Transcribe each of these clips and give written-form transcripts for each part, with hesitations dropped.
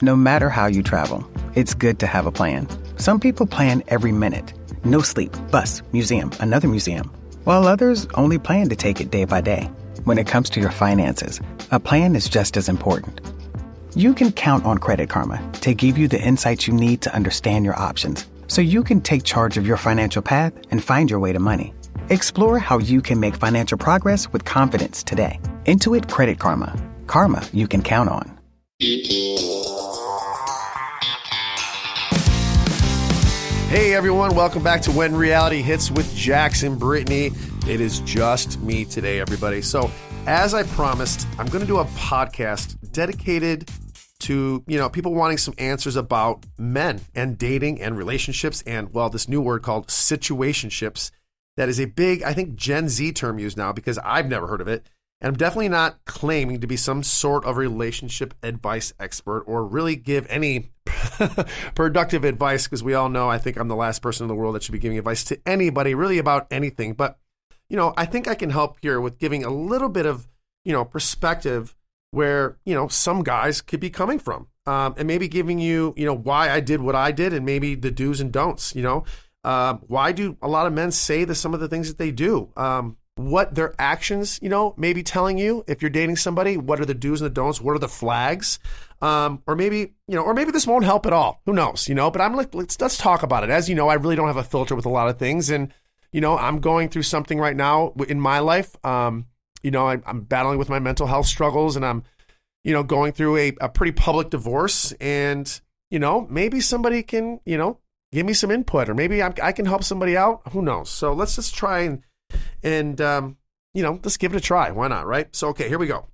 No matter how you travel, it's good to have a plan. Some people plan every minute. No sleep, bus, museum, another museum. While others only plan to take it day by day. When it comes to your finances, a plan is just as important. You can count on Credit Karma to give you the insights you need to understand your options so you can take charge of your financial path and find your way to money. Explore how you can make financial progress with confidence today. Intuit Credit Karma. Karma you can count on. Hey everyone, welcome back to When Reality Hits with Jax and Brittany. It is just me today, everybody. So as I promised, I'm going to do a podcast dedicated to, people wanting some answers about men and dating and relationships and, well, this new word called situationships. That is a big, I think, Gen Z term used now because I've never heard of it. And I'm definitely not claiming to be some sort of relationship advice expert or really give any productive advice because we all know I think I'm the last person in the world that should be giving advice to anybody really about anything. But, I think I can help here with giving a little bit of, perspective where, some guys could be coming from and maybe giving you, why I did what I did and maybe the do's and don'ts, why do a lot of men say some of the things that they do? What their actions, may be telling you if you're dating somebody, what are the do's and the don'ts? What are the flags? Or maybe this won't help at all. Who knows, but I'm like, let's talk about it. As you know, I really don't have a filter with a lot of things. And, I'm going through something right now in my life. I'm battling with my mental health struggles and I'm, going through a pretty public divorce and, maybe somebody can, give me some input or maybe I can help somebody out. Who knows? So let's just try and let's give it a try. Why not, right? So, okay, here we go.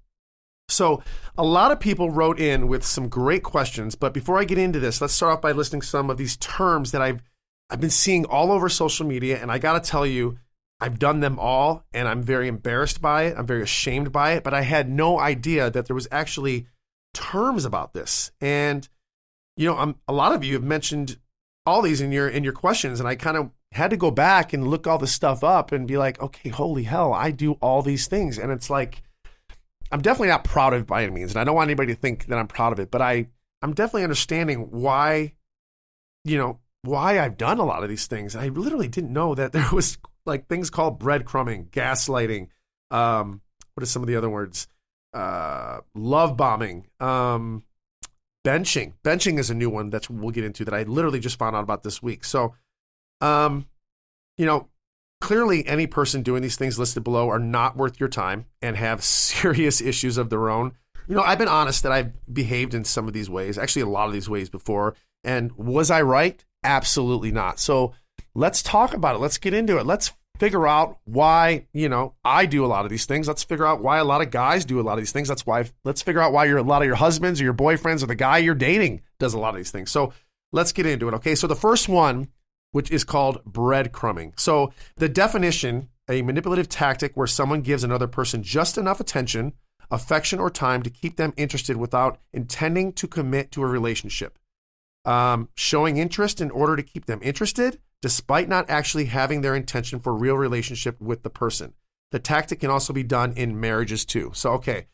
So a lot of people wrote in with some great questions, but before I get into this, let's start off by listing some of these terms that I've been seeing all over social media, and I got to tell you, I've done them all, and I'm very embarrassed by it. I'm very ashamed by it, but I had no idea that there was actually terms about this. And, a lot of you have mentioned all these in your questions, and I kind of had to go back and look all this stuff up and be like, okay, holy hell, I do all these things. And it's like, I'm definitely not proud of it by any means. And I don't want anybody to think that I'm proud of it, but I'm definitely understanding why I've done a lot of these things. I literally didn't know that there was like things called breadcrumbing, gaslighting. What are some of the other words? Love bombing, benching. Benching is a new one that we'll get into that I literally just found out about this week. So, clearly any person doing these things listed below are not worth your time and have serious issues of their own. I've been honest that I've behaved in some of these ways, actually a lot of these ways before. And was I right? Absolutely not. So let's talk about it. Let's get into it. Let's figure out why, I do a lot of these things. Let's figure out why a lot of guys do a lot of these things. Let's figure out why a lot of your husbands or your boyfriends or the guy you're dating does a lot of these things. So let's get into it. Okay. So the first one, which is called breadcrumbing. So the definition, a manipulative tactic where someone gives another person just enough attention, affection, or time to keep them interested without intending to commit to a relationship. Showing interest in order to keep them interested, despite not actually having their intention for a real relationship with the person. The tactic can also be done in marriages too. So, okay.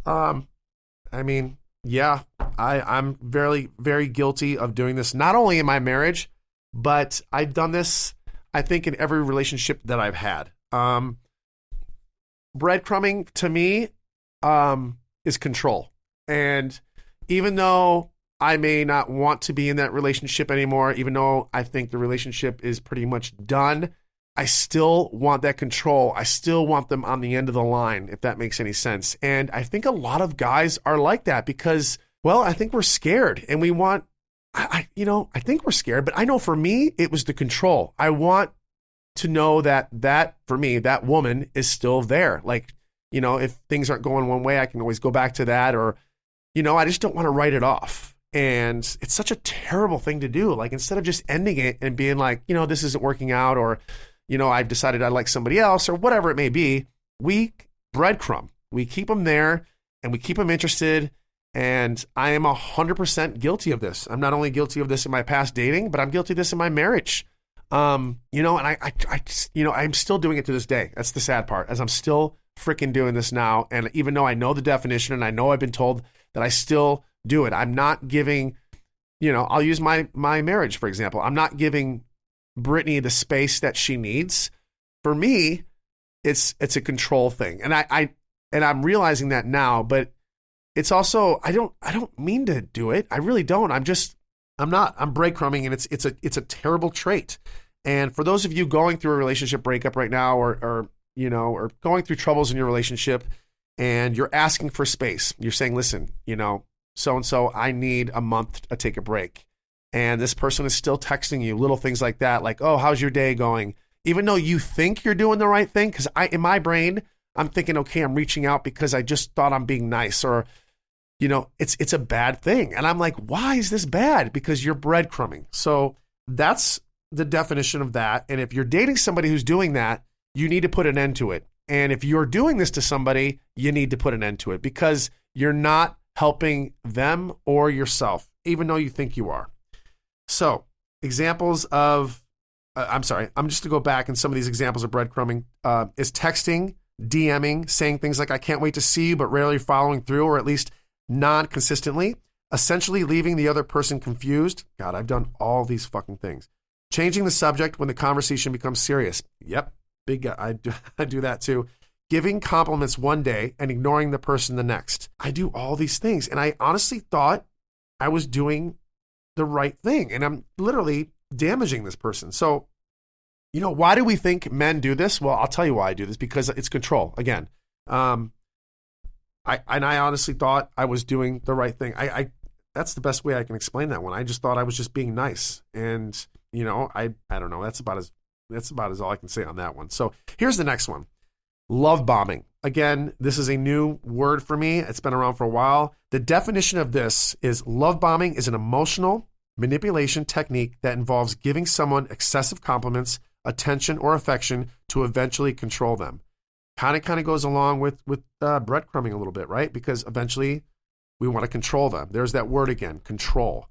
I'm very, very guilty of doing this, not only in my marriage, but I've done this, I think, in every relationship that I've had. Breadcrumbing to me is control. And even though I may not want to be in that relationship anymore, even though I think the relationship is pretty much done, I still want that control. I still want them on the end of the line, if that makes any sense. And I think a lot of guys are like that because, well, I think we're scared and we want, I think we're scared, but I know for me, it was the control. I want to know that for me, that woman is still there. Like, if things aren't going one way, I can always go back to that or, I just don't want to write it off. And it's such a terrible thing to do. Like, instead of just ending it and being like, this isn't working out or, I've decided I like somebody else or whatever it may be, we breadcrumb. We keep them there and we keep them interested. And I am 100% guilty of this. I'm not only guilty of this in my past dating, but I'm guilty of this in my marriage. And I'm still doing it to this day. That's the sad part, as I'm still freaking doing this now. And even though I know the definition and I know I've been told that I still do it. I'm not giving, I'll use my marriage, for example. I'm not giving Brittany the space that she needs. For me, it's a control thing. And I'm realizing that now, but it's also, I don't mean to do it. I really don't. I'm breadcrumbing, and it's a terrible trait. And for those of you going through a relationship breakup right now, or going through troubles in your relationship, and you're asking for space, you're saying, listen, so-and-so, I need a month to take a break. And this person is still texting you little things like that, like, oh, how's your day going? Even though you think you're doing the right thing, because in my brain, I'm thinking, okay, I'm reaching out because I just thought I'm being nice, or, it's a bad thing. And I'm like, why is this bad? Because you're breadcrumbing. So that's the definition of that. And if you're dating somebody who's doing that, you need to put an end to it. And if you're doing this to somebody, you need to put an end to it, because you're not helping them or yourself, even though you think you are. So examples of, I'm just to go back, and some of these examples of breadcrumbing is texting, DMing, saying things like, I can't wait to see you, but rarely following through, or at least non-consistently, essentially leaving the other person confused. God, I've done all these fucking things. Changing the subject when the conversation becomes serious. Yep, big guy. I do that too. Giving compliments one day and ignoring the person the next. I do all these things, and I honestly thought I was doing the right thing, and I'm literally damaging this person. So, why do we think men do this? Well, I'll tell you why I do this, because it's control. Again, I honestly thought I was doing the right thing. I that's the best way I can explain that one. I just thought I was just being nice, and I don't know. That's about as all I can say on that one. So here's the next one. Love bombing. Again, this is a new word for me. It's been around for a while. The definition of this is love bombing is an emotional manipulation technique that involves giving someone excessive compliments, attention, or affection to eventually control them. Kind of goes along with breadcrumbing a little bit, right? Because eventually we want to control them. There's that word again, control.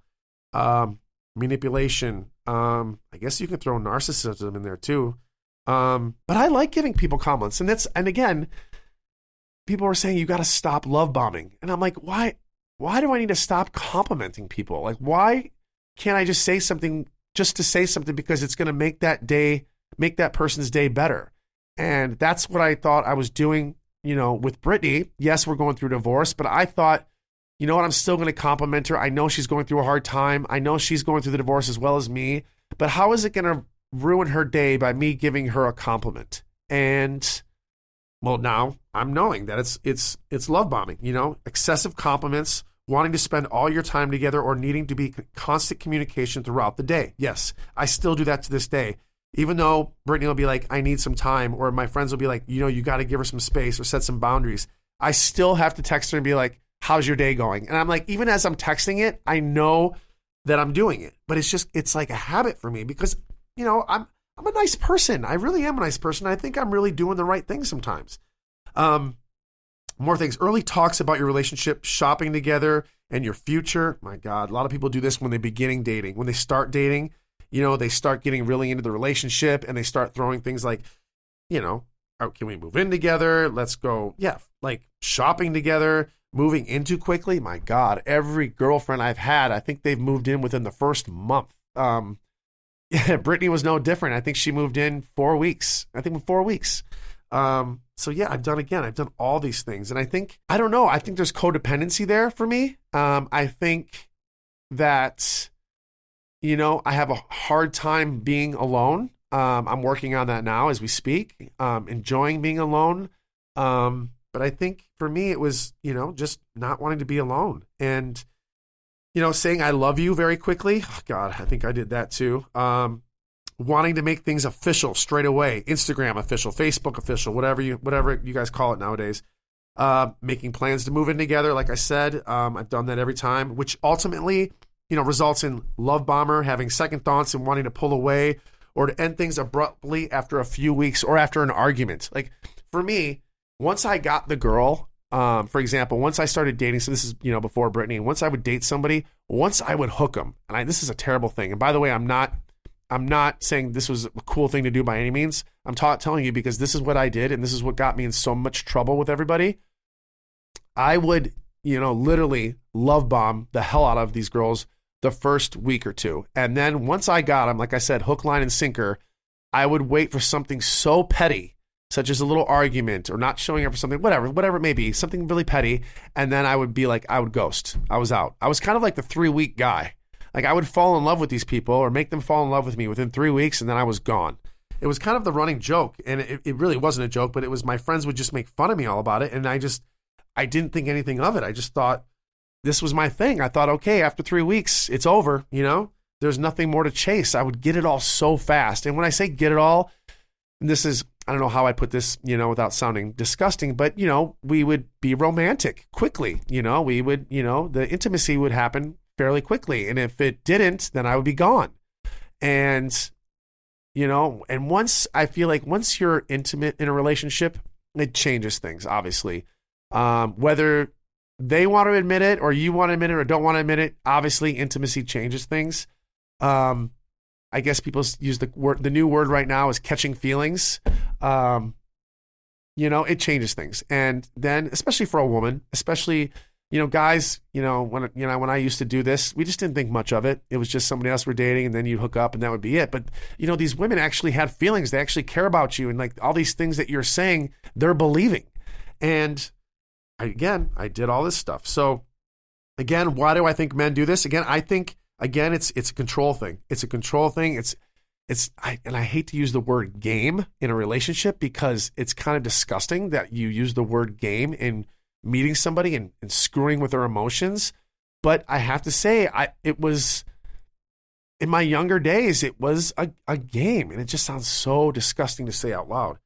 Manipulation. I guess you can throw narcissism in there too. But I like giving people compliments. And again, people are saying you got to stop love bombing. And I'm like, why do I need to stop complimenting people? Like, why can't I just say something just to say something, because it's going to make that person's day better? And that's what I thought I was doing, with Brittany. Yes, we're going through divorce, but I thought, you know what, I'm still going to compliment her. I know she's going through a hard time. I know she's going through the divorce as well as me, but how is it going to ruin her day by me giving her a compliment? And well, now I'm knowing that it's love bombing, excessive compliments, wanting to spend all your time together, or needing to be constant communication throughout the day. Yes, I still do that to this day. Even though Brittany will be like, I need some time, or my friends will be like, you got to give her some space or set some boundaries, I still have to text her and be like, how's your day going? And I'm like, even as I'm texting it, I know that I'm doing it, but it's like a habit for me, because, I'm a nice person. I really am a nice person. I think I'm really doing the right thing sometimes. More things. Early talks about your relationship, shopping together, and your future. My God, a lot of people do this when they're beginning dating. When they start dating, they start getting really into the relationship, and they start throwing things like, oh, can we move in together? Let's go. Yeah. Like shopping together, moving in too quickly. My God, every girlfriend I've had, I think they've moved in within the first month. Yeah, Brittany was no different. I think she moved in 4 weeks. So yeah, I've done all these things. And I think there's codependency there for me. I think that, I have a hard time being alone. I'm working on that now as we speak, enjoying being alone. But I think for me, it was, just not wanting to be alone, and, saying I love you very quickly. Oh, God, I think I did that too. Wanting to make things official straight away, Instagram official, Facebook official, whatever you guys call it nowadays. Making plans to move in together. Like I said, I've done that every time, which ultimately, results in love bomber, having second thoughts and wanting to pull away, or to end things abruptly after a few weeks or after an argument. Like for me, once I got the girl, for example, once I started dating, so this is, before Brittany, once I would date somebody, once I would hook them, and this is a terrible thing. And by the way, I'm not saying this was a cool thing to do by any means. I'm telling you, because this is what I did, and this is what got me in so much trouble with everybody. I would, literally love bomb the hell out of these girls the first week or two. And then once I got them, like I said, hook, line, and sinker, I would wait for something so petty, such as a little argument or not showing up for something, whatever it may be, something really petty. And then I would be like, I would ghost. I was out. I was kind of like the 3-week guy. Like I would fall in love with these people or make them fall in love with me within 3 weeks, and then I was gone. It was kind of the running joke, and it really wasn't a joke, but it was my friends would just make fun of me all about it, and I didn't think anything of it. I just thought this was my thing. I thought, okay, after 3 weeks, it's over, There's nothing more to chase. I would get it all so fast. And when I say get it all, this is, I don't know how I put this, without sounding disgusting, but, we would be romantic quickly. We would, the intimacy would happen fairly quickly. And if it didn't, then I would be gone. And, and once you're intimate in a relationship, it changes things, obviously. Whether they want to admit it or you want to admit it or don't want to admit it, obviously intimacy changes things. I guess people use the new word right now is catching feelings. It changes things. And then, especially for a woman, guys, when I used to do this, we just didn't think much of it. It was just somebody else we're dating, and then you'd hook up and that would be it. But, these women actually had feelings. They actually care about you. And like all these things that you're saying, they're believing. And I did all this stuff. So again, why do I think men do this? Again, I think, it's a control thing. It's a control thing. I hate to use the word game in a relationship because it's kind of disgusting that you use the word game in meeting somebody and screwing with their emotions. But I have to say, it was, in my younger days, it was a game. And it just sounds so disgusting to say out loud.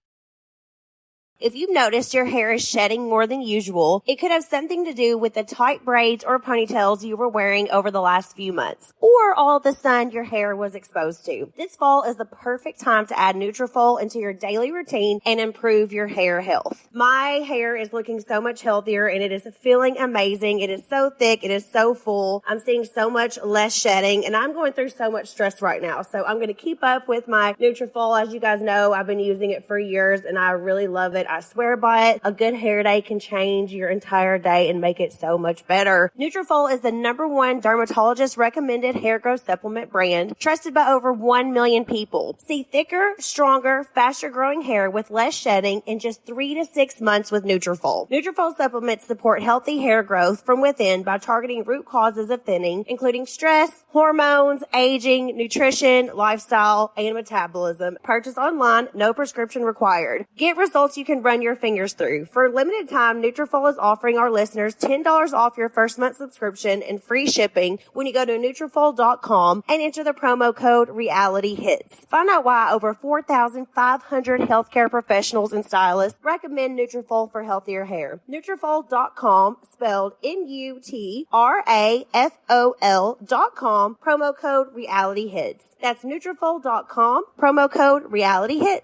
If you've noticed your hair is shedding more than usual, it could have something to do with the tight braids or ponytails you were wearing over the last few months, or all the sun your hair was exposed to. This fall is the perfect time to add Nutrafol into your daily routine and improve your hair health. My hair is looking so much healthier and it is feeling amazing. It is so thick. It is so full. I'm seeing so much less shedding, and I'm going through so much stress right now. So I'm going to keep up with my Nutrafol. As you guys know, I've been using it for years and I really love it. I swear by it. A good hair day can change your entire day and make it so much better. Nutrafol is the #1 dermatologist recommended hair growth supplement brand, trusted by over 1 million people. See thicker, stronger, faster growing hair with less shedding in just 3 to 6 months with Nutrafol. Nutrafol supplements support healthy hair growth from within by targeting root causes of thinning, including stress, hormones, aging, nutrition, lifestyle, and metabolism. Purchase online, no prescription required. Get results you can run your fingers through. For a limited time, Nutrafol is offering our listeners $10 off your first month subscription and free shipping when you go to Nutrafol.com and enter the promo code RealityHits. Find out why over 4,500 healthcare professionals and stylists recommend Nutrafol for healthier hair. Nutrafol.com, spelled Nutrafol.com, promo code RealityHits. That's Nutrafol.com, promo code RealityHits.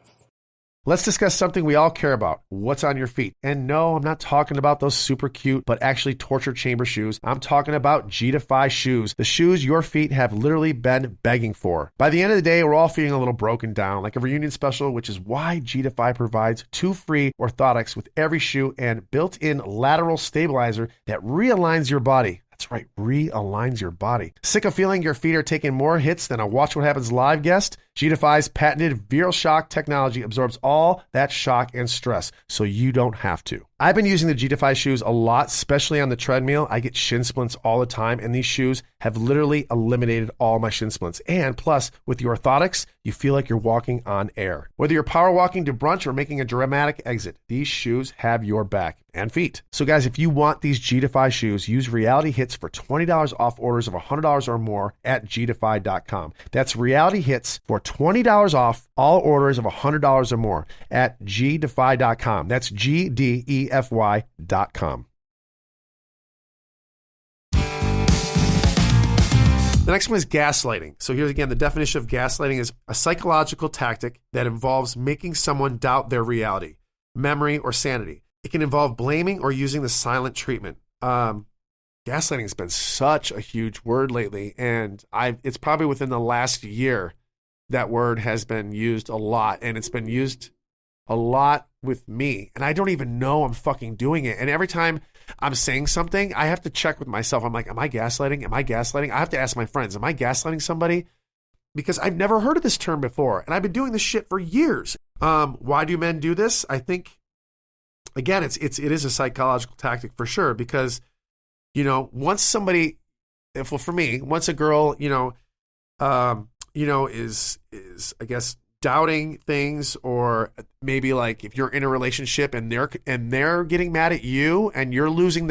Let's discuss something we all care about. What's on your feet? And no, I'm not talking about those super cute, but actually torture chamber shoes. I'm talking about G-Defy shoes. The shoes your feet have literally been begging for. By the end of the day, we're all feeling a little broken down, like a reunion special, which is why G-Defy provides 2 free orthotics with every shoe and built-in lateral stabilizer that realigns your body. That's right, realigns your body. Sick of feeling your feet are taking more hits than a Watch What Happens live guest? G-Defy's patented Viral Shock technology absorbs all that shock and stress, so you don't have to. I've been using the G-Defy shoes a lot, especially on the treadmill. I get shin splints all the time, and these shoes have literally eliminated all my shin splints. And plus, with the orthotics, you feel like you're walking on air. Whether you're power walking to brunch or making a dramatic exit, these shoes have your back and feet. So guys, if you want these G-Defy shoes, use Reality Hits for $20 off orders of $100 or more at gdefy.com. That's Reality Hits for $20 off all orders of $100 or more at gdefy.com. That's GDEFY.com. The next one is gaslighting. So here's again, the definition of gaslighting is a psychological tactic that involves making someone doubt their reality, memory, or sanity. It can involve blaming or using the silent treatment. Gaslighting has been such a huge word lately, and it's probably within the last year that word has been used a lot, and it's been used a lot with me, and I don't even know I'm fucking doing it. And every time I'm saying something, I have to check with myself. I'm like, am I gaslighting? Am I gaslighting? I have to ask my friends, am I gaslighting somebody? Because I've never heard of this term before, and I've been doing this shit for years. Why do men do this? I think, again, it is a psychological tactic for sure, because, once somebody, for me, once a girl, is I guess doubting things, or maybe like if you're in a relationship and they're getting mad at you and you're losing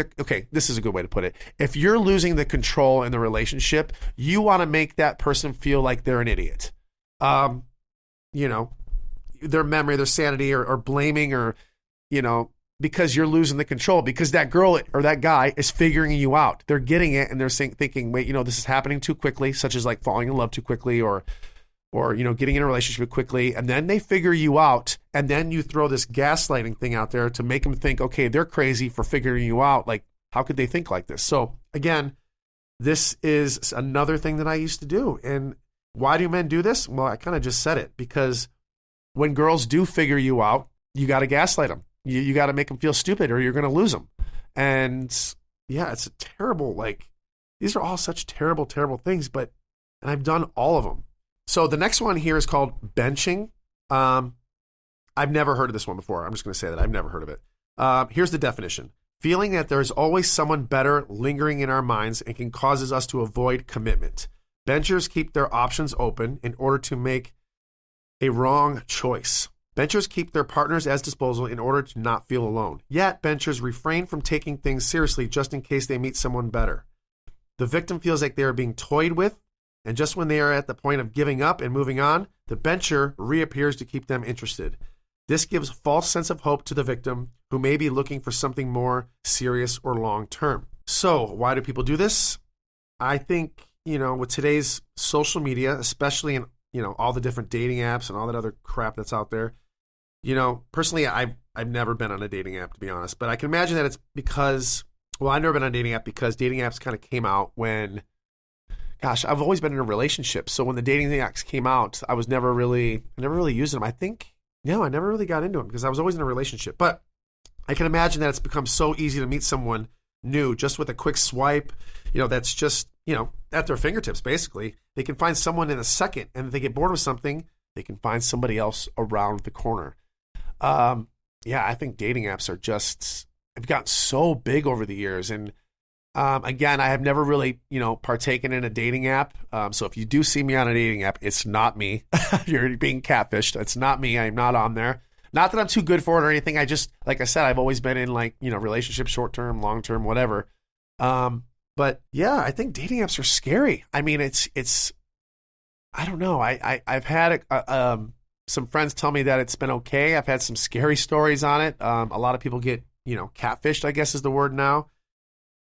this is a good way to put it. If you're losing the control in the relationship, you want to make that person feel like they're an idiot. Their memory, their sanity, or blaming, or, because you're losing the control, because that girl or that guy is figuring you out. They're getting it, and they're thinking, wait, this is happening too quickly, such as like falling in love too quickly, or getting in a relationship quickly, and then they figure you out, and then you throw this gaslighting thing out there to make them think, okay, they're crazy for figuring you out. Like, how could they think like this? So again, this is another thing that I used to do. And why do men do this? Well, I kind of just said it, because when girls do figure you out, you got to gaslight them. You got to make them feel stupid, or you're going to lose them. And yeah, it's a terrible, these are all such terrible, terrible things, and I've done all of them. So the next one here is called benching. I've never heard of this one before. I'm just going to say that I've never heard of it. Here's the definition. Feeling that there's always someone better lingering in our minds and can causes us to avoid commitment. Benchers keep their options open in order to make a wrong choice. Benchers keep their partners as disposal in order to not feel alone. Yet, benchers refrain from taking things seriously just in case they meet someone better. The victim feels like they are being toyed with, and just when they are at the point of giving up and moving on, the bencher reappears to keep them interested. This gives a false sense of hope to the victim, who may be looking for something more serious or long-term. So, why do people do this? I think, with today's social media, especially in, all the different dating apps and all that other crap that's out there, personally, I've never been on a dating app, to be honest, but I can imagine that it's because, I've never been on a dating app because dating apps kind of came out when, I've always been in a relationship. So when the dating apps came out, I never really used them. I think, I never really got into them because I was always in a relationship. But I can imagine that it's become so easy to meet someone new just with a quick swipe, that's just, at their fingertips, basically. They can find someone in a second, and if they get bored with something, they can find somebody else around the corner. I think dating apps have gotten so big over the years. And again, I have never really, partaken in a dating app. So if you do see me on a dating app, it's not me. You're being catfished. It's not me. I'm not on there. Not that I'm too good for it or anything. I just, like I said, I've always been in relationships, short-term, long-term, whatever. But yeah, I think dating apps are scary. I mean, it's, I don't know. I've had some friends tell me that it's been okay. I've had some scary stories on it. A lot of people get, catfished, I guess is the word now.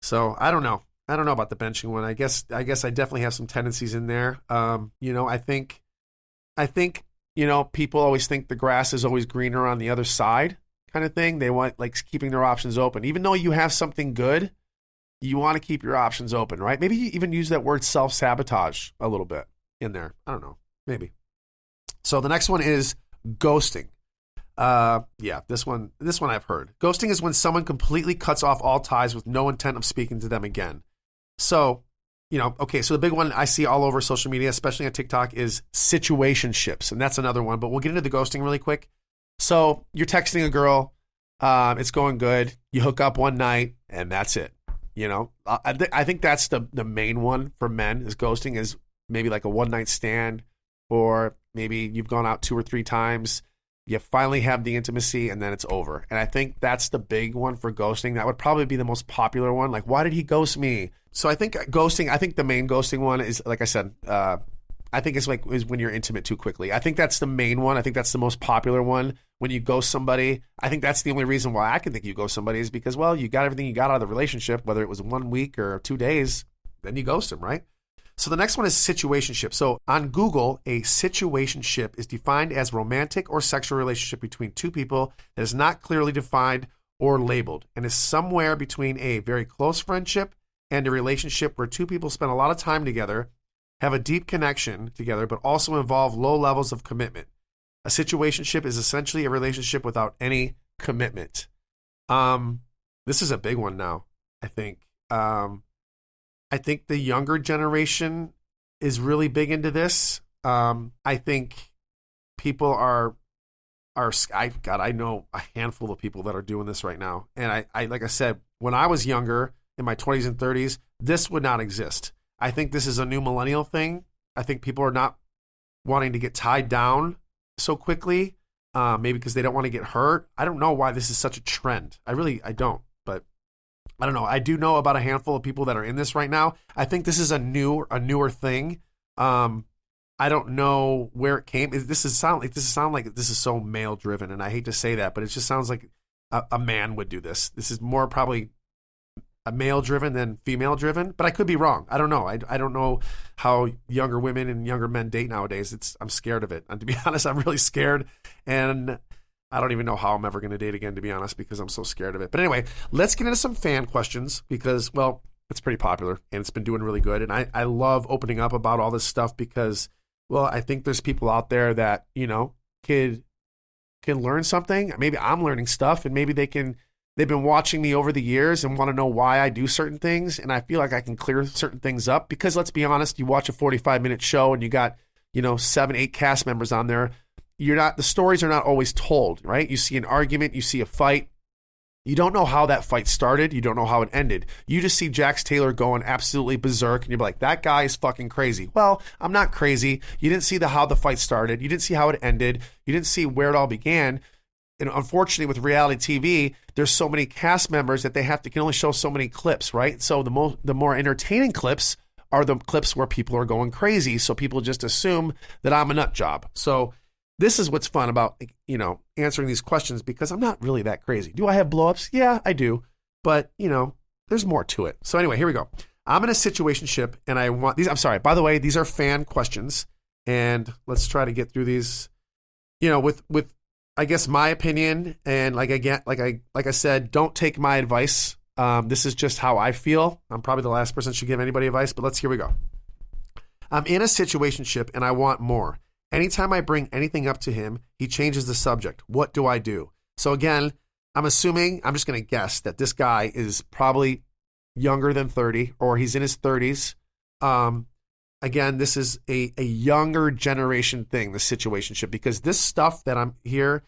So I don't know. I don't know about the benching one. I guess I definitely have some tendencies in there. I think, people always think the grass is always greener on the other side kind of thing. They want keeping their options open. Even though you have something good, you want to keep your options open, right? Maybe you even use that word self-sabotage a little bit in there. I don't know. Maybe. So the next one is ghosting. This one I've heard. Ghosting is when someone completely cuts off all ties with no intent of speaking to them again. So, so the big one I see all over social media, especially on TikTok, is situationships. And that's another one, but we'll get into the ghosting really quick. So you're texting a girl, it's going good. You hook up one night and that's it. I think that's the main one for men is ghosting, is maybe like a one night stand, or maybe you've gone out 2 or 3 times. You finally have the intimacy and then it's over. And I think that's the big one for ghosting. That would probably be the most popular one. Like, why did he ghost me? So I think the main ghosting one is, like I said, I think is when you're intimate too quickly. I think that's the main one. I think that's the most popular one. When you ghost somebody, I think that's the only reason why I can think you ghost somebody is because, you got everything you got out of the relationship, whether it was 1 week or 2 days, then you ghost them, right? So the next one is situationship. So on Google, a situationship is defined as romantic or sexual relationship between two people that is not clearly defined or labeled and is somewhere between a very close friendship and a relationship where two people spend a lot of time together, have a deep connection together, but also involve low levels of commitment. A situationship is essentially a relationship without any commitment. This is a big one now, I think. I think the younger generation is really big into this. I think people are I know a handful of people that are doing this right now. And I like I said, when I was younger, in my 20s and 30s, this would not exist. I think this is a new millennial thing. I think people are not wanting to get tied down so quickly, maybe because they don't want to get hurt. I don't know why this is such a trend. I don't, but I don't know. I do know about a handful of people that are in this right now. I think this is a newer thing. I don't know where it came. This is like this is so male driven, and I hate to say that, but it just sounds like a man would do this. This is more probably a male driven than female driven, but I could be wrong. I don't know. I don't know how younger women and younger men date nowadays. I'm scared of it. And to be honest, I'm really scared, and I don't even know how I'm ever going to date again, to be honest, because I'm so scared of it. But anyway, let's get into some fan questions because, well, it's pretty popular and it's been doing really good. And I love opening up about all this stuff because, well, I think there's people out there that, can learn something. Maybe I'm learning stuff, and maybe they've been watching me over the years and want to know why I do certain things. And I feel like I can clear certain things up because, let's be honest, you watch a 45-minute show and you got, 7, 8 cast members on there. The stories are not always told, right? You see an argument, you see a fight. You don't know how that fight started. You don't know how it ended. You just see Jax Taylor going absolutely berserk, and you're like, that guy is fucking crazy. Well, I'm not crazy. You didn't see how the fight started. You didn't see how it ended. You didn't see where it all began. And unfortunately, with reality TV, there's so many cast members that they can only show so many clips, right? So the more entertaining clips are the clips where people are going crazy. So people just assume that I'm a nut job. So this is what's fun about, answering these questions, because I'm not really that crazy. Do I have blowups? Yeah, I do. But, there's more to it. So anyway, here we go. I'm in a situationship and I want these. I'm sorry. By the way, these are fan questions, and let's try to get through these, with I guess my opinion. And like I said, don't take my advice. This is just how I feel. I'm probably the last person that should give anybody advice, but here we go. I'm in a situationship and I want more. Anytime I bring anything up to him, he changes the subject. What do I do? So again, I'm just going to guess that this guy is probably younger than 30, or he's in his 30s. Again, this is a younger generation thing, the situationship, because this stuff that I'm here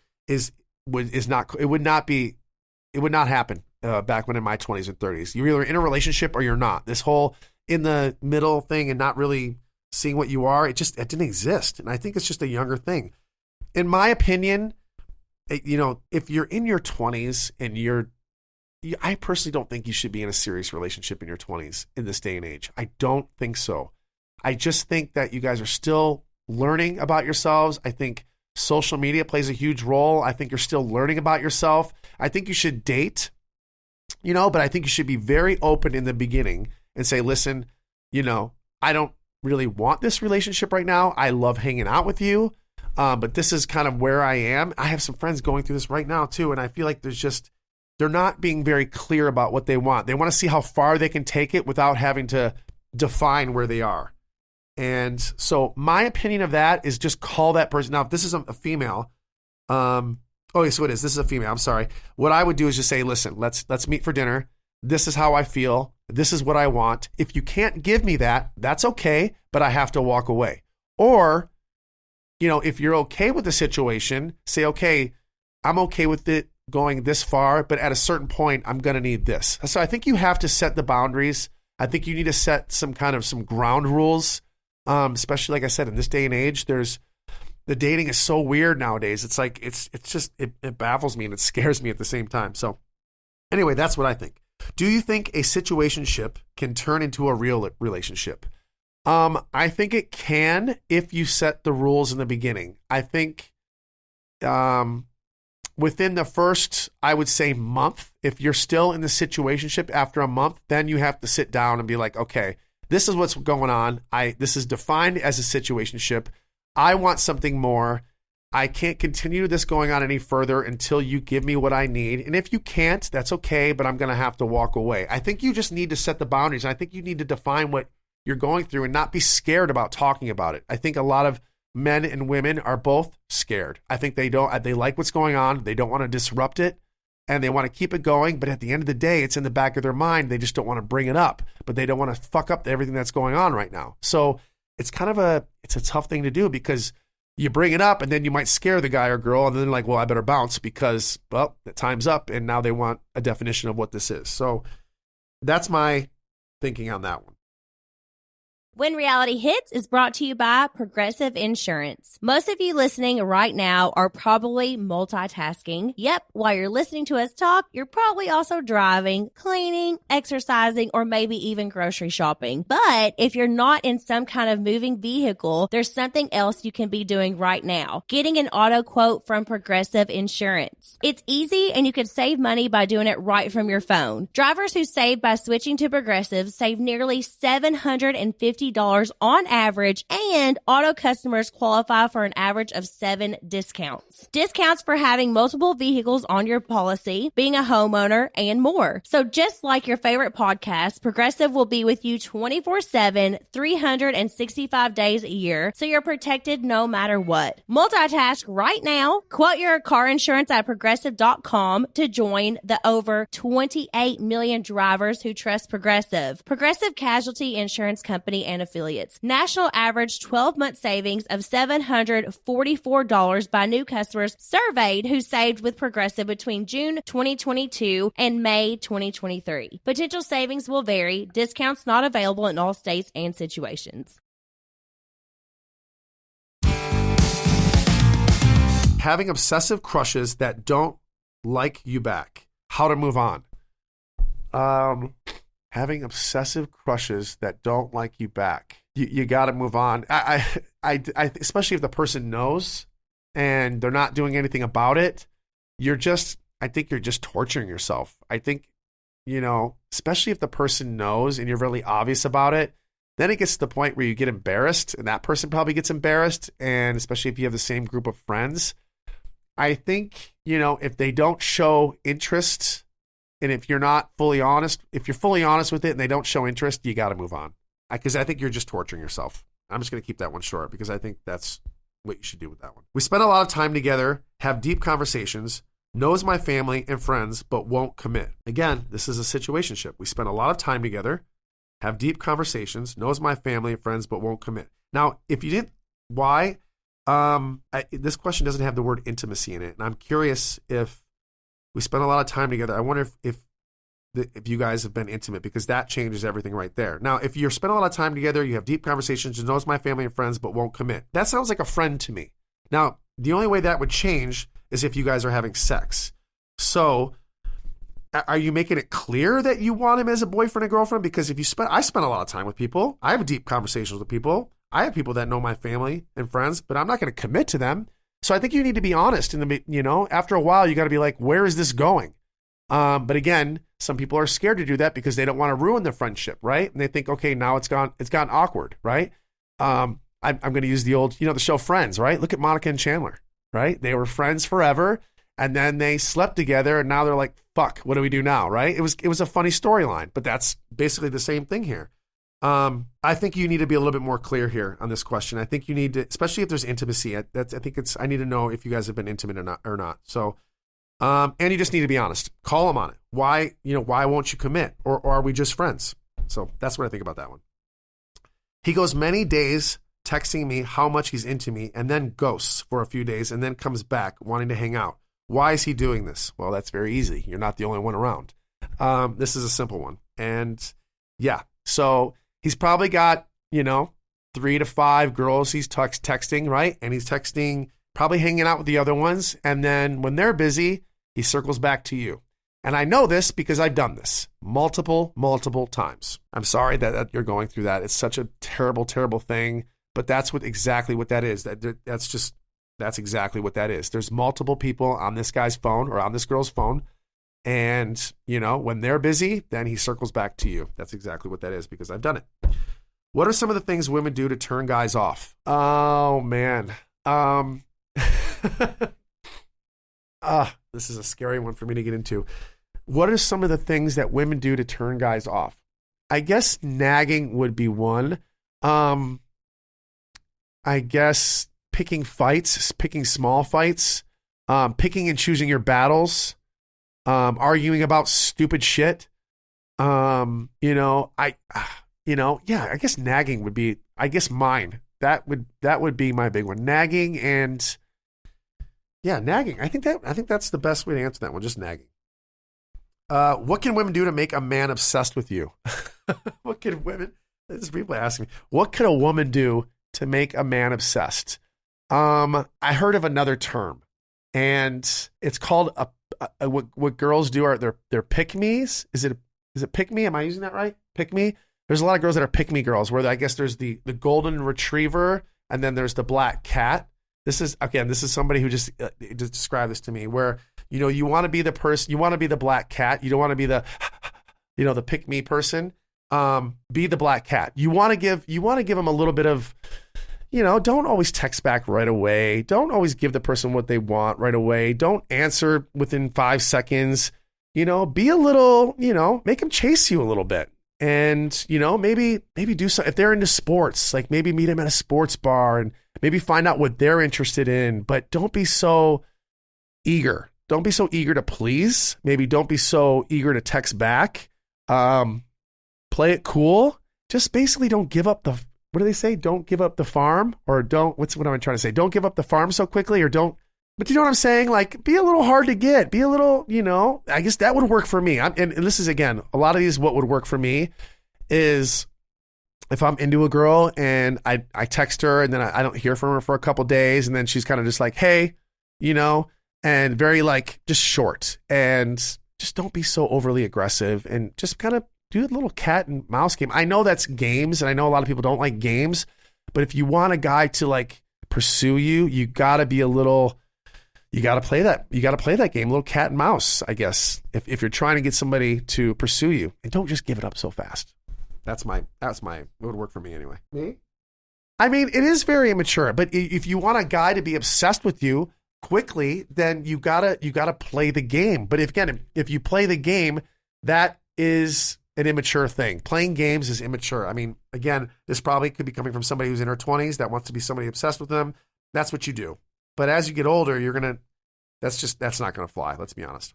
would not happen back when in my 20s and 30s. You're either in a relationship or you're not. This whole in the middle thing and not really seeing what you are, it didn't exist. And I think it's just a younger thing. In my opinion, if you're in your 20s and I personally don't think you should be in a serious relationship in your 20s in this day and age. I don't think so. I just think that you guys are still learning about yourselves. I think social media plays a huge role. I think you're still learning about yourself. I think you should date, but I think you should be very open in the beginning and say, listen, I don't really want this relationship right now. I love hanging out with you, but this is kind of where I am. I have some friends going through this right now too, and I feel like they're not being very clear about what they want. They want to see how far they can take it without having to define where they are. And so my opinion of that is just call that person. Now, if this is a female, so it is. This is a female. I'm sorry. What I would do is just say, listen, let's meet for dinner. This is how I feel. This is what I want. If you can't give me that, that's okay, but I have to walk away. Or, if you're okay with the situation, say, okay, I'm okay with it going this far, but at a certain point, I'm going to need this. So I think you have to set the boundaries. I think you need to set some ground rules, especially, like I said, in this day and age, the dating is so weird nowadays. It's like, it baffles me and it scares me at the same time. So anyway, that's what I think. Do you think a situationship can turn into a real relationship? I think it can if you set the rules in the beginning. I think within the first, I would say, month, if you're still in the situationship after a month, then you have to sit down and be like, okay, this is what's going on. This is defined as a situationship. I want something more. I can't continue this going on any further until you give me what I need. And if you can't, that's okay, but I'm going to have to walk away. I think you just need to set the boundaries. And I think you need to define what you're going through and not be scared about talking about it. I think a lot of men and women are both scared. I think they like what's going on. They don't want to disrupt it and they want to keep it going. But at the end of the day, it's in the back of their mind. They just don't want to bring it up, but they don't want to fuck up everything that's going on right now. So it's kind of it's a tough thing to do because you bring it up and then you might scare the guy or girl and then they're like, well, I better bounce because, well, the time's up and now they want a definition of what this is. So that's my thinking on that one. When Reality Hits is brought to you by Progressive Insurance. Most of you listening right now are probably multitasking. Yep, while you're listening to us talk, you're probably also driving, cleaning, exercising, or maybe even grocery shopping. But if you're not in some kind of moving vehicle, there's something else you can be doing right now. Getting an auto quote from Progressive Insurance. It's easy and you can save money by doing it right from your phone. Drivers who save by switching to Progressive save nearly $750 on average, and auto customers qualify for an average of 7 discounts. Discounts for having multiple vehicles on your policy, being a homeowner, and more. So just like your favorite podcast, Progressive will be with you 24/7, 365 days a year, so you're protected no matter what. Multitask right now. Quote your car insurance at Progressive.com to join the over 28 million drivers who trust Progressive. Progressive Casualty Insurance Company and affiliates. National average 12-month savings of $744 by new customers surveyed who saved with Progressive between June 2022 and May 2023. Potential savings will vary. Discounts not available in all states and situations. Having obsessive crushes that don't like you back. How to move on. Having obsessive crushes that don't like you back. You got to move on. I especially if the person knows and they're not doing anything about it. I think you're just torturing yourself. I think, especially if the person knows and you're really obvious about it, then it gets to the point where you get embarrassed and that person probably gets embarrassed. And especially if you have the same group of friends, I think, if they don't show interest, and if you're not fully honest, if you're fully honest with it and they don't show interest, you got to move on. Because I think you're just torturing yourself. I'm just going to keep that one short because I think that's what you should do with that one. We spend a lot of time together, have deep conversations, knows my family and friends, but won't commit. Again, this is a situationship. We spend a lot of time together, have deep conversations, knows my family and friends, but won't commit. Now, if you didn't, why? This question doesn't have the word intimacy in it. And I'm curious if we spend a lot of time together. I wonder if you guys have been intimate, because that changes everything right there. Now, if you're spending a lot of time together, you have deep conversations, knows my family and friends, but won't commit. That sounds like a friend to me. Now, the only way that would change is if you guys are having sex. So are you making it clear that you want him as a boyfriend or girlfriend? Because I spend a lot of time with people. I have deep conversations with people. I have people that know my family and friends, but I'm not going to commit to them. So I think you need to be honest. After a while, you got to be like, where is this going? But again, some people are scared to do that because they don't want to ruin their friendship, right? And they think, okay, now it's gotten awkward, right? I'm going to use the old, the show Friends, right? Look at Monica and Chandler, right? They were friends forever, and then they slept together, and now they're like, fuck, what do we do now, right? It was a funny storyline, but that's basically the same thing here. I think you need to be a little bit more clear here on this question. I think you need to, especially if there's intimacy. I need to know if you guys have been intimate or not. So, and you just need to be honest. Call him on it. Why won't you commit? Or are we just friends? So that's what I think about that one. He goes many days texting me how much he's into me and then ghosts for a few days and then comes back wanting to hang out. Why is he doing this? Well, that's very easy. You're not the only one around. This is a simple one. And yeah, so he's probably got, 3 to 5 girls he's texting, right? And he's texting, probably hanging out with the other ones. And then when they're busy, he circles back to you. And I know this because I've done this multiple times. I'm sorry that you're going through that. It's such a terrible, terrible thing. But that's exactly what that is. That's exactly what that is. There's multiple people on this guy's phone or on this girl's phone. And, when they're busy, then he circles back to you. That's exactly what that is because I've done it. What are some of the things women do to turn guys off? Oh, man. This is a scary one for me to get into. What are some of the things that women do to turn guys off? I guess nagging would be one. I guess picking fights, picking small fights, picking and choosing your battles, arguing about stupid shit. I guess nagging would be, mine. That would be my big one. Nagging and nagging. I think that's the best way to answer that one. Just nagging. What can women do to make a man obsessed with you? This is people asking me, what could a woman do to make a man obsessed? I heard of another term, and it's called what girls do are they're pick-me's. Is it pick-me? Am I using that right? Pick-me? There's a lot of girls that are pick-me girls, where I guess there's the golden retriever, and then there's the black cat. This is somebody who just described this to me, where, you want to be the person, you want to be the black cat. You don't want to be the, the pick-me person. Be the black cat. You want to give them a little bit of, don't always text back right away. Don't always give the person what they want right away. Don't answer within 5 seconds. Be a little, make them chase you a little bit. And, maybe do something. If they're into sports, like maybe meet them at a sports bar and maybe find out what they're interested in. But don't be so eager. Don't be so eager to please. Maybe don't be so eager to text back. Play it cool. Just basically don't give up what do they say? Don't give up the farm, or what am I trying to say? Don't give up the farm so quickly, or don't, but you know what I'm saying? Like, be a little hard to get, be a little, I guess that would work for me. And this is, again, a lot of these, what would work for me is if I'm into a girl and I text her and then I don't hear from her for a couple days. And then she's kind of just like, hey, and very like just short, and just don't be so overly aggressive, and just kind of do a little cat and mouse game. I know that's games, and I know a lot of people don't like games, but if you want a guy to like pursue you, you gotta be you gotta play that game, a little cat and mouse, I guess, if you're trying to get somebody to pursue you, and don't just give it up so fast. That's my, it would work for me anyway. Me? I mean, it is very immature, but if you want a guy to be obsessed with you quickly, then you gotta play the game. But if you play the game, that is an immature thing. Playing games is immature. I mean, again, this probably could be coming from somebody who's in her 20s that wants to be somebody obsessed with them. That's what you do. But as you get older, that's not gonna fly. Let's be honest.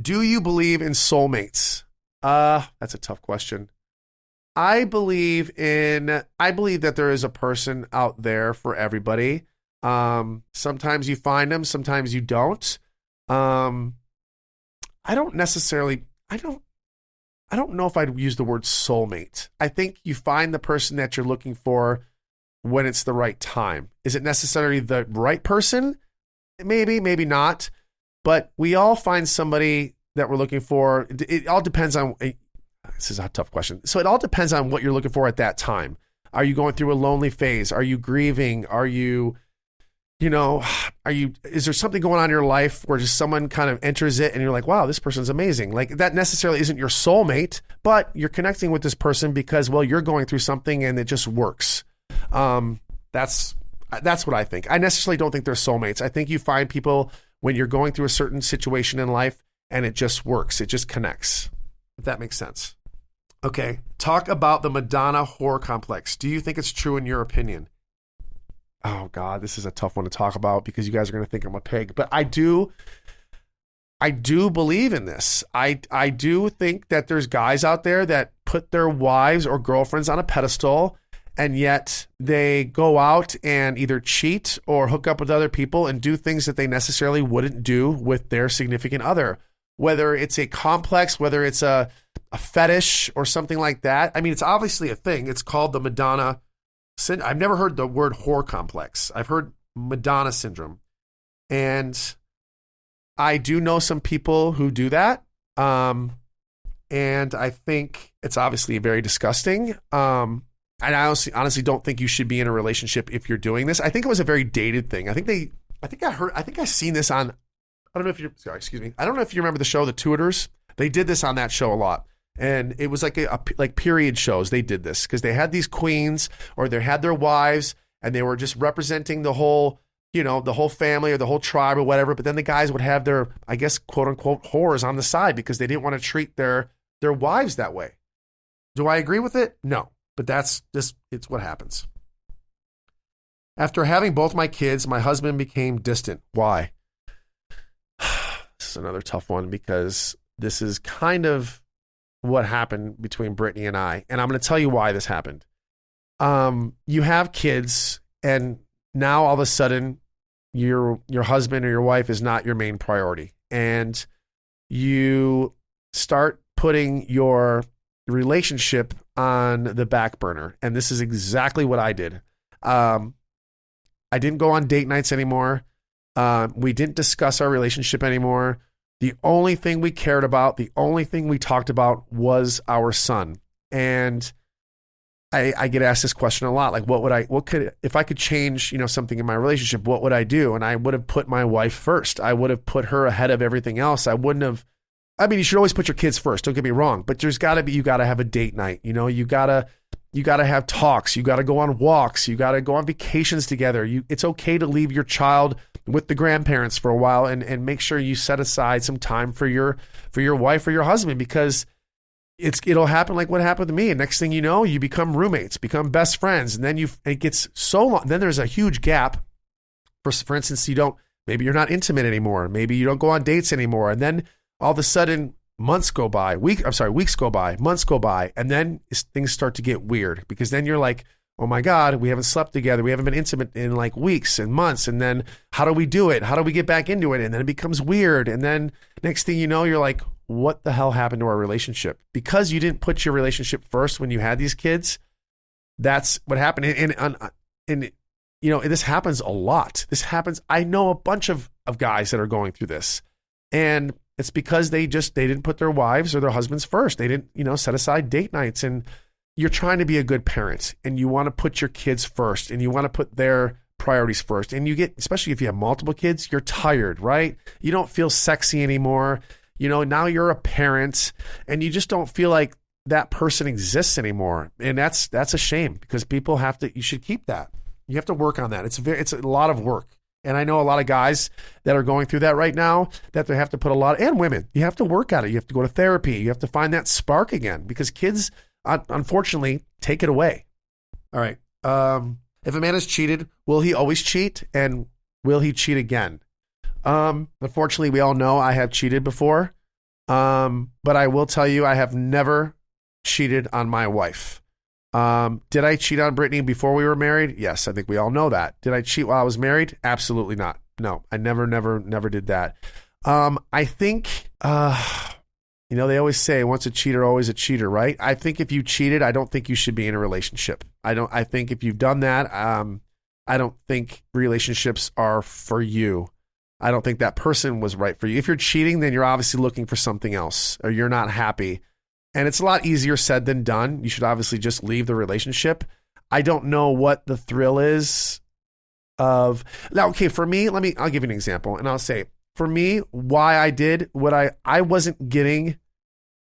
Do you believe in soulmates? That's a tough question. I believe that there is a person out there for everybody. Sometimes you find them, sometimes you don't. I don't know if I'd use the word soulmate. I think you find the person that you're looking for when it's the right time. Is it necessarily the right person? Maybe, maybe not. But we all find somebody that we're looking for. It all depends on, this is a tough question. So it all depends on what you're looking for at that time. Are you going through a lonely phase? Are you grieving? Are you, is there something going on in your life where just someone kind of enters it and you're like, wow, this person's amazing. Like, that necessarily isn't your soulmate, but you're connecting with this person because, well, you're going through something and it just works. That's what I think. I necessarily don't think they're soulmates. I think you find people when you're going through a certain situation in life and it just works. It just connects. If that makes sense. Okay. Talk about the Madonna whore complex. Do you think it's true in your opinion? Oh God, this is a tough one to talk about because you guys are going to think I'm a pig, but I do believe in this. I do think that there's guys out there that put their wives or girlfriends on a pedestal, and yet they go out and either cheat or hook up with other people and do things that they necessarily wouldn't do with their significant other. Whether it's a complex, whether it's a fetish or something like that. I mean, it's obviously a thing. It's called the Madonna syndrome. I've never heard the word whore complex. I've heard Madonna syndrome. And I do know some people who do that. And I think it's obviously very disgusting. And I honestly don't think you should be in a relationship if you're doing this. I think it was a very dated thing. I think I've seen this on, I don't know if you remember the show, The Tudors. They did this on that show a lot. And it was like like period shows. They did this because they had these queens or they had their wives and they were just representing the whole, the whole family or the whole tribe or whatever. But then the guys would have their, I guess, quote unquote, whores on the side because they didn't want to treat their wives that way. Do I agree with it? No. But that's just, it's what happens. After having both my kids, my husband became distant. Why? This is another tough one because this is kind of what happened between Brittany and I. And I'm going to tell you why this happened. You have kids, and now all of a sudden your husband or your wife is not your main priority. And you start putting your relationship on the back burner. And this is exactly what I did. I didn't go on date nights anymore. We didn't discuss our relationship anymore. The only thing we cared about, the only thing we talked about was our son. And I get asked this question a lot. Like, if I could change, something in my relationship, what would I do? And I would have put my wife first. I would have put her ahead of everything else. You should always put your kids first. Don't get me wrong, but you got to have a date night. You got to have talks. You got to go on walks. You got to go on vacations together. It's okay to leave your child with the grandparents for a while and make sure you set aside some time for your wife or your husband, because it'll happen like what happened to me. And next thing you know, you become roommates, become best friends. And then it gets so long. Then there's a huge gap. For instance, maybe you're not intimate anymore. Maybe you don't go on dates anymore. And then all of a sudden weeks go by, months go by. And then things start to get weird, because then you're like, oh my God, we haven't slept together. We haven't been intimate in like weeks and months. And then how do we do it? How do we get back into it? And then it becomes weird. And then next thing you know, you're like, what the hell happened to our relationship? Because you didn't put your relationship first when you had these kids. That's what happened. And this happens a lot. I know a bunch of guys that are going through this, and it's because they didn't put their wives or their husbands first. They didn't, set aside date nights. And you're trying to be a good parent, and you want to put your kids first, and you want to put their priorities first. And especially if you have multiple kids, you're tired, right? You don't feel sexy anymore. Now you're a parent, and you just don't feel like that person exists anymore. And that's a shame, because you should keep that. You have to work on that. It's a lot of work. And I know a lot of guys that are going through that right now, that they have to put and women, you have to work at it. You have to go to therapy. You have to find that spark again, because kids, unfortunately, take it away. All right. If a man is cheated, will he always cheat? And will he cheat again? Unfortunately, we all know I have cheated before. But I will tell you, I have never cheated on my wife. Did I cheat on Brittany before we were married? Yes, I think we all know that. Did I cheat while I was married? Absolutely not. No, I never did that. I think, they always say once a cheater, always a cheater, right? I think if you cheated, I don't think you should be in a relationship. I think if you've done that, I don't think relationships are for you. I don't think that person was right for you. If you're cheating, then you're obviously looking for something else, or you're not happy. And it's a lot easier said than done. You should obviously just leave the relationship. I don't know what the thrill is of. Now, okay, for me, I'll give you an example, and I'll say, for me, why I did what I wasn't getting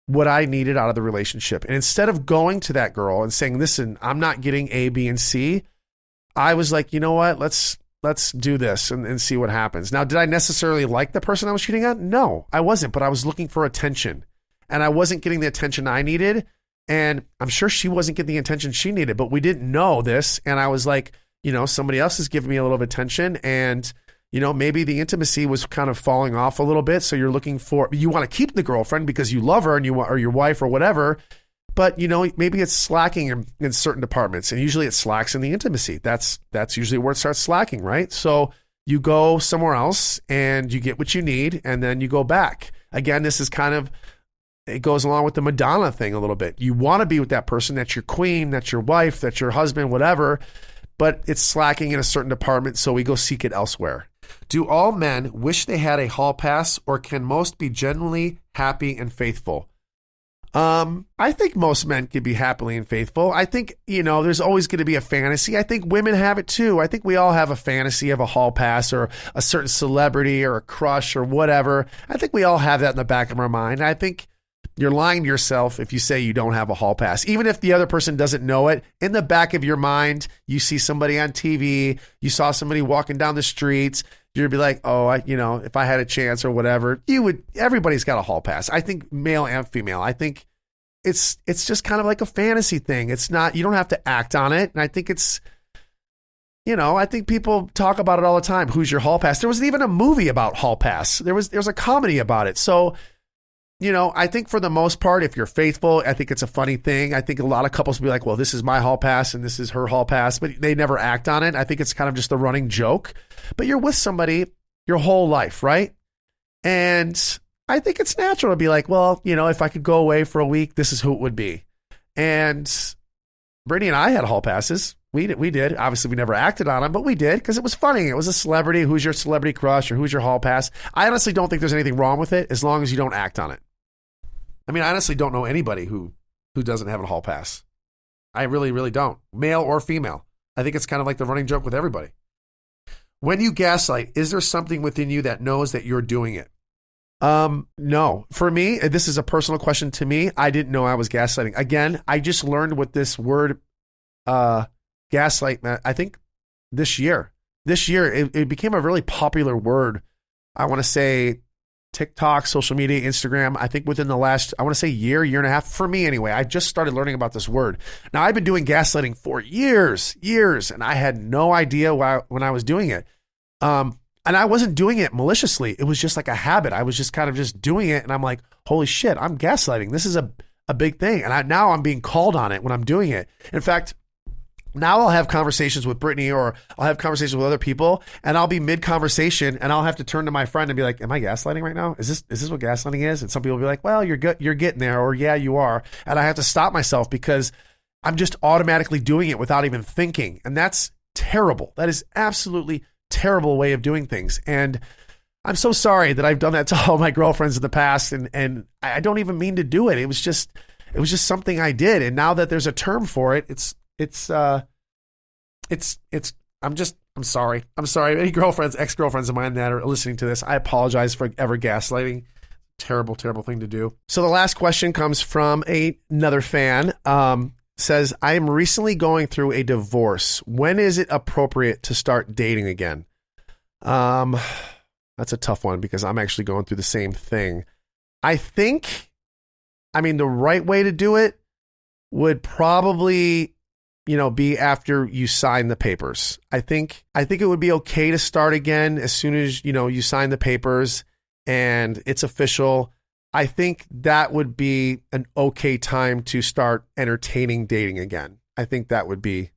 what I needed out of the relationship. And instead of going to that girl and saying, listen, I'm not getting A, B, and C, I was like, you know what, let's do this and see what happens. Now, did I necessarily like the person I was cheating on? No, I wasn't, but I was looking for attention, and I wasn't getting the attention I needed. And I'm sure she wasn't getting the attention she needed, but we didn't know this. And I was like, somebody else is giving me a little bit of attention, and maybe the intimacy was kind of falling off a little bit. So you want to keep the girlfriend because you love her, and or your wife or whatever. But, maybe it's slacking in certain departments, and usually it slacks in the intimacy. That's usually where it starts slacking, right? So you go somewhere else and you get what you need, and then you go back. Again, this is it goes along with the Madonna thing a little bit. You want to be with that person. That's your queen, that's your wife, that's your husband, whatever, but it's slacking in a certain department, so we go seek it elsewhere. Do all men wish they had a hall pass, or can most be genuinely happy and faithful? I think most men can be happily and faithful. I think, there's always going to be a fantasy. I think women have it too. I think we all have a fantasy of a hall pass, or a certain celebrity, or a crush, or whatever. I think we all have that in the back of our mind. I think you're lying to yourself if you say you don't have a hall pass. Even if the other person doesn't know it, in the back of your mind, you see somebody on TV, you saw somebody walking down the streets, you'd be like, oh, if I had a chance or whatever, everybody's got a hall pass. I think male and female. I think it's just kind of like a fantasy thing. It's not, you don't have to act on it. And I think I think people talk about it all the time. Who's your hall pass? There wasn't even a movie about hall pass. There was a comedy about it. So, I think for the most part, if you're faithful, I think it's a funny thing. I think a lot of couples will be like, well, this is my hall pass and this is her hall pass, but they never act on it. I think it's kind of just a running joke, but you're with somebody your whole life, right? And I think it's natural to be like, well, if I could go away for a week, this is who it would be. And Brittany and I had hall passes. We did. Obviously, we never acted on them, but we did because it was funny. It was a celebrity. Who's your celebrity crush or who's your hall pass? I honestly don't think there's anything wrong with it as long as you don't act on it. I mean, I honestly don't know anybody who doesn't have a hall pass. I really, really don't. Male or female. I think it's kind of like the running joke with everybody. When you gaslight, is there something within you that knows that you're doing it? No. For me, this is a personal question to me. I didn't know I was gaslighting. Again, I just learned what this word gaslight meant, I think, this year. This year, it became a really popular word. I want to say TikTok, social media, Instagram, I think within the last, I want to say year and a half, for me anyway. I just started learning about this word. Now, I've been doing gaslighting for years, and I had no idea when I was doing it. And I wasn't doing it maliciously. It was just like a habit. I was just kind of just doing it, and I'm like, holy shit, I'm gaslighting. This is a big thing. And now I'm being called on it when I'm doing it. In fact, now I'll have conversations with Brittany or I'll have conversations with other people and I'll be mid-conversation and I'll have to turn to my friend and be like, am I gaslighting right now? Is this what gaslighting is? And some people will be like, well, you're good. You're getting there. Or yeah, you are. And I have to stop myself because I'm just automatically doing it without even thinking. And that's terrible. That is absolutely terrible way of doing things. And I'm so sorry that I've done that to all my girlfriends in the past. And I don't even mean to do it. It was just something I did. And now that there's a term for it, I'm sorry. I'm sorry. Any ex-girlfriends of mine that are listening to this, I apologize for ever gaslighting. Terrible, terrible thing to do. So the last question comes from another fan. Says, I am recently going through a divorce. When is it appropriate to start dating again? That's a tough one because I'm actually going through the same thing. The right way to do it would probably, be after you sign the papers. I think it would be okay to start again as soon as, you sign the papers and it's official. I think that would be an okay time to start entertaining dating again. I think that would be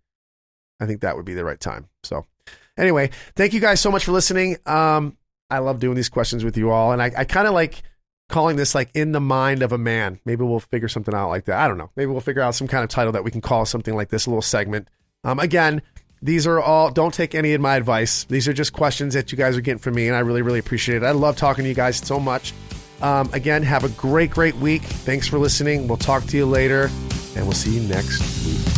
the right time. So anyway, thank you guys so much for listening. I love doing these questions with you all. And I kind of like calling this like in the mind of a man. Maybe we'll figure something out like that. I don't know. Maybe we'll figure out some kind of title that we can call something like this, a little segment. Again, these are all, don't take any of my advice. These are just questions that you guys are getting from me. And I really, really appreciate it. I love talking to you guys so much. Again, have a great week. Thanks for listening. We'll talk to you later and we'll see you next week.